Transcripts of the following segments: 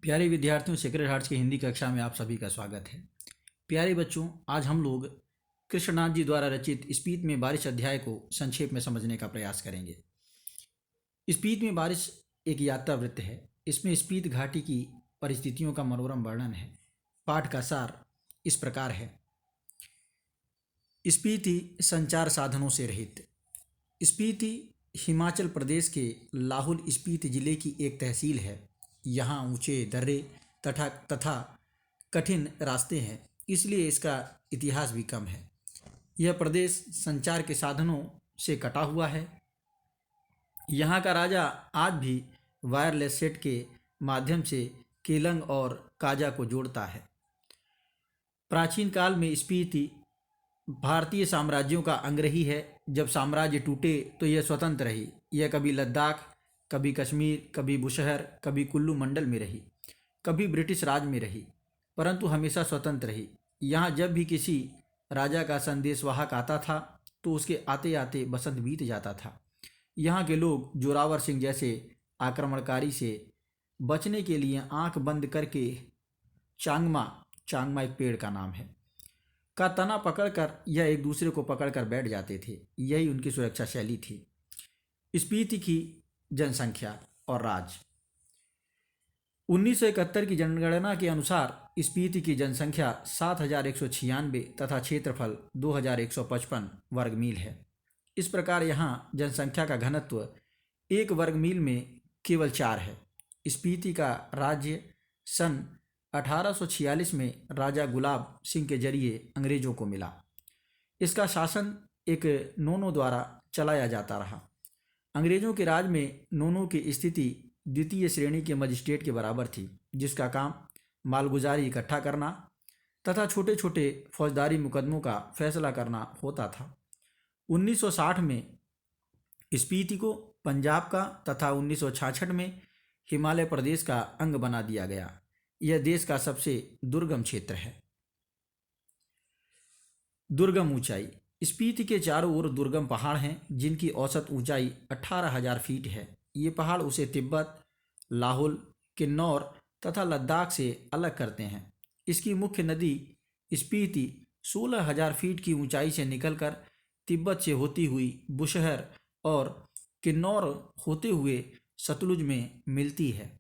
प्यारे विद्यार्थियों, sacred hearts की हिंदी कक्षा में आप सभी का स्वागत है। प्यारे बच्चों, आज हम लोग कृष्णनाथ जी द्वारा रचित स्पीत में बारिश अध्याय को संक्षेप में समझने का प्रयास करेंगे। स्पीत में बारिश एक यात्रा वृत्त है। इसमें स्पीत घाटी की परिस्थितियों का मनोरम वर्णन है। पाठ का सार इस प्रकार है। स्पीति संचार साधनों से रहित। स्पीति हिमाचल प्रदेश के लाहौल स्पीति जिले की एक तहसील है। यहाँ ऊंचे दर्रे तथा कठिन रास्ते हैं, इसलिए इसका इतिहास भी कम है। यह प्रदेश संचार के साधनों से कटा हुआ है। यहाँ का राजा आज भी वायरलेस सेट के माध्यम से केलंग और काजा को जोड़ता है। प्राचीन काल में स्पीति भारतीय साम्राज्यों का अंग रही है। जब साम्राज्य टूटे तो यह स्वतंत्र रही। यह कभी लद्दाख, कभी कश्मीर, कभी बुशहर, कभी कुल्लू मंडल में रही, कभी ब्रिटिश राज में रही, परंतु हमेशा स्वतंत्र रही। यहाँ जब भी किसी राजा का संदेशवाहक आता था तो उसके आते आते बसंत बीत जाता था। यहाँ के लोग जोरावर सिंह जैसे आक्रमणकारी से बचने के लिए आंख बंद करके चांगमा एक पेड़ का नाम है, का तना पकड़कर यह एक दूसरे को पकड़कर बैठ जाते थे। यही उनकी सुरक्षा शैली थी। स्पीति की जनसंख्या और राज। 1971 की जनगणना के अनुसार स्पीति की जनसंख्या 7,196 तथा क्षेत्रफल 2,155 वर्ग मील है। इस प्रकार यहाँ जनसंख्या का घनत्व 1 वर्ग मील में केवल 4 है। स्पीति का राज्य सन 1846 में राजा गुलाब सिंह के जरिए अंग्रेजों को मिला। इसका शासन एक नोनो द्वारा चलाया जाता रहा। अंग्रेजों के राज में नोनो की स्थिति द्वितीय श्रेणी के मजिस्ट्रेट के बराबर थी, जिसका काम मालगुजारी इकट्ठा करना तथा छोटे छोटे फौजदारी मुकदमों का फैसला करना होता था। 1960 में स्पीति को पंजाब का तथा 1966 में हिमालय प्रदेश का अंग बना दिया गया। यह देश का सबसे दुर्गम क्षेत्र है। दुर्गम ऊंचाई। स्पीति के चारों ओर दुर्गम पहाड़ हैं, जिनकी औसत ऊंचाई 18,000 फीट है। ये पहाड़ उसे तिब्बत, लाहौल, किन्नौर तथा लद्दाख से अलग करते हैं। इसकी मुख्य नदी स्पीति 16,000 फीट की ऊंचाई से निकलकर तिब्बत से होती हुई बुशहर और किन्नौर होते हुए सतलुज में मिलती है।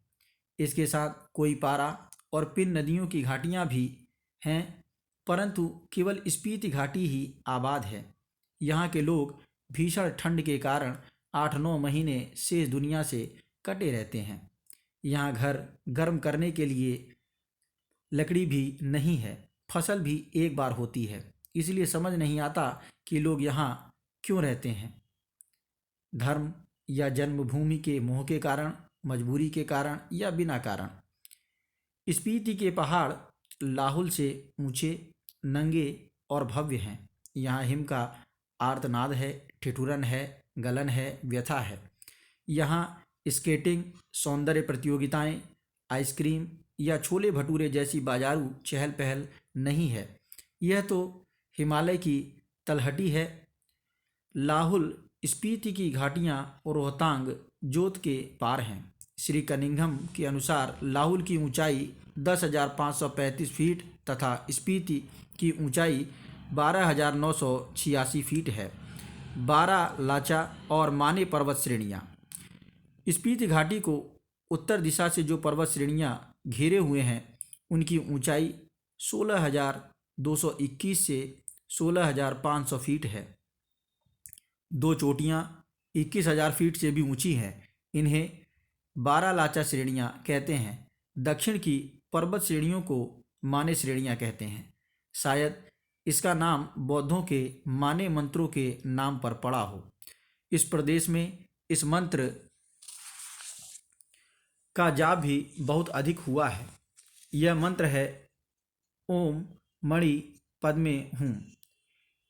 इसके साथ कोई पारा और पिन नदियों की घाटियाँ भी हैं, परंतु केवल स्पीति घाटी ही आबाद है। यहाँ के लोग भीषण ठंड के कारण 8-9 महीने शेष दुनिया से कटे रहते हैं। यहाँ घर गर्म करने के लिए लकड़ी भी नहीं है। फसल भी एक बार होती है, इसलिए समझ नहीं आता कि लोग यहाँ क्यों रहते हैं। धर्म या जन्मभूमि के मोह के कारण, मजबूरी के कारण या बिना कारण। स्पीति के पहाड़ लाहौल से ऊंचे, नंगे और भव्य हैं। यहाँ हिम का आर्तनाद है, ठिठुरन है, गलन है, व्यथा है। यहाँ स्केटिंग, सौंदर्य प्रतियोगिताएं, आइसक्रीम या छोले भटूरे जैसी बाजारू चहल पहल नहीं है। यह तो हिमालय की तलहटी है। लाहौल स्पीति की घाटियाँ रोहतांग जोत के पार हैं। श्री कनिंघम के अनुसार लाहौल की ऊंचाई 10,535 फीट तथा स्पीति की ऊंचाई 12,986 फीट है। 12 लाचा और माने पर्वत श्रेणियाँ। स्पीति घाटी को उत्तर दिशा से जो पर्वत श्रेणियाँ घेरे हुए हैं, उनकी ऊंचाई 16,221 से 16,500 फीट है। 2 चोटियाँ 21,000 फीट से भी ऊंची हैं। इन्हें 12 लाचा श्रेणियाँ कहते हैं। दक्षिण की पर्वत श्रेणियों को माने श्रेणियाँ कहते हैं। शायद इसका नाम बौद्धों के माने मंत्रों के नाम पर पड़ा हो। इस प्रदेश में इस मंत्र का जाप भी बहुत अधिक हुआ है। यह मंत्र है ओम मणि पद्मे हूँ।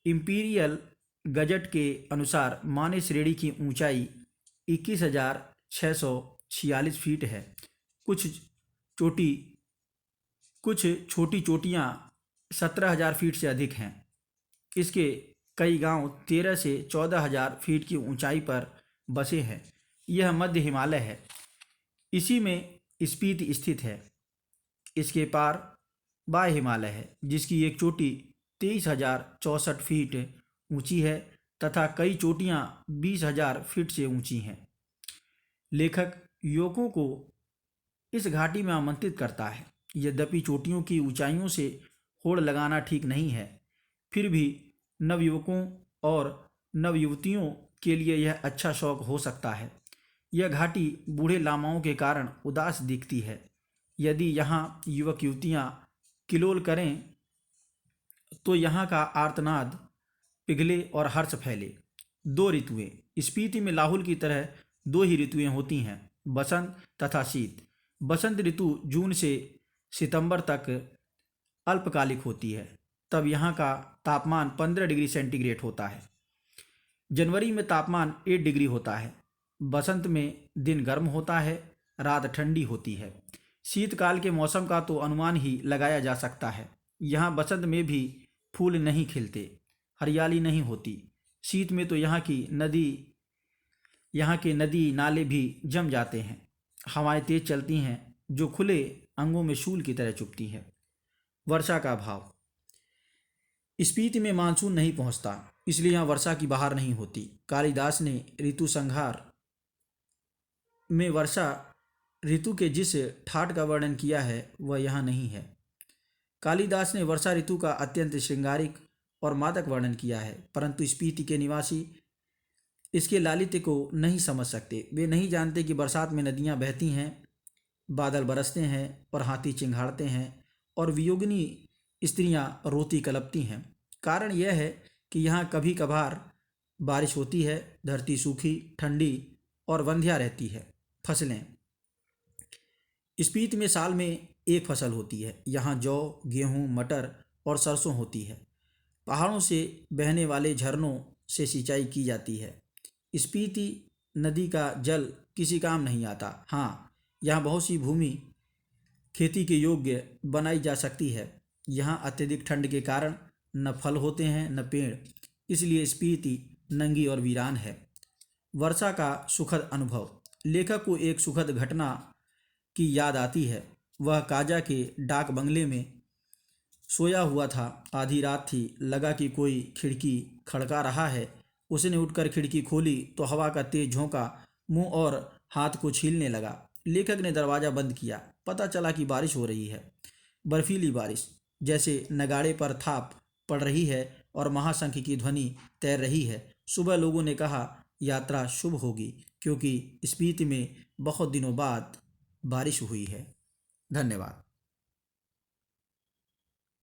इंपीरियल गजट के अनुसार माने श्रेणी की ऊंचाई 21,646 फीट है। कुछ छोटी चोटियाँ 17,000 फीट से अधिक हैं। इसके कई गांव 13 से 14,000 फीट की ऊंचाई पर बसे हैं। यह मध्य हिमालय है। इसी में स्पीति स्थित है। इसके पार बाह्य हिमालय है, जिसकी एक चोटी 23,064 फीट ऊंची है तथा कई चोटियां 20,000 फीट से ऊंची हैं। लेखक युवकों को इस घाटी में आमंत्रित करता है। यद्यपि चोटियों की ऊंचाइयों से होड़ लगाना ठीक नहीं है, फिर भी नवयुवकों और नवयुवतियों के लिए यह अच्छा शौक हो सकता है। यह घाटी बूढ़े लामाओं के कारण उदास दिखती है। यदि यहाँ युवक युवतियाँ किलोल करें तो यहाँ का आर्तनाद पिघले और हर्ष फैले। 2 ऋतुएं। स्पीति में लाहुल की तरह 2 ही ऋतुएं होती हैं, बसंत तथा शीत। बसंत ऋतु जून से सितंबर तक अल्पकालिक होती है, तब यहाँ का तापमान 15 डिग्री सेंटीग्रेड होता है। जनवरी में तापमान 8 डिग्री होता है। बसंत में दिन गर्म होता है, रात ठंडी होती है। शीतकाल के मौसम का तो अनुमान ही लगाया जा सकता है। यहाँ बसंत में भी फूल नहीं खिलते, हरियाली नहीं होती। शीत में तो यहाँ के नदी नाले भी जम जाते हैं। हवाएं तेज चलती हैं जो खुले अंगों में शूल की तरह चुभती हैं। वर्षा का अभाव। स्पीति में मानसून नहीं पहुंचता, इसलिए यहाँ वर्षा की बहार नहीं होती। कालिदास ने ऋतु संहार में वर्षा ऋतु के जिस ठाट का वर्णन किया है वह यहाँ नहीं है। कालिदास ने वर्षा ऋतु का अत्यंत श्रृंगारिक और मादक वर्णन किया है, परंतु स्पीति के निवासी इसके लालित्य को नहीं समझ सकते। वे नहीं जानते कि बरसात में नदियाँ बहती हैं, बादल बरसते हैं और हाथी चिंघाड़ते हैं और वियोगिनी स्त्रियाँ रोती कलपती हैं। कारण यह है कि यहाँ कभी कभार बारिश होती है, धरती सूखी, ठंडी और वंध्या रहती है। फसलें। स्पीति में साल में एक फसल होती है। यहाँ जौ, गेहूँ, मटर और सरसों होती है। पहाड़ों से बहने वाले झरनों से सिंचाई की जाती है। स्पीति नदी का जल किसी काम नहीं आता। हाँ, यहाँ बहुत सी भूमि खेती के योग्य बनाई जा सकती है। यहाँ अत्यधिक ठंड के कारण न फल होते हैं न पेड़, इसलिए स्पीति नंगी और वीरान है। वर्षा का सुखद अनुभव। लेखक को एक सुखद घटना की याद आती है। वह काजा के डाक बंगले में सोया हुआ था। आधी रात थी। लगा कि कोई खिड़की खड़का रहा है। उसने उठकर खिड़की खोली तो हवा का तेज झोंका मुंह और हाथ को छीलने लगा। लेखक ने दरवाज़ा बंद किया। पता चला कि बारिश हो रही है, बर्फीली बारिश, जैसे नगाड़े पर थाप पड़ रही है और महाशंख की ध्वनि तैर रही है। सुबह लोगों ने कहा यात्रा शुभ होगी, क्योंकि स्पीति में बहुत दिनों बाद बारिश हुई है। धन्यवाद।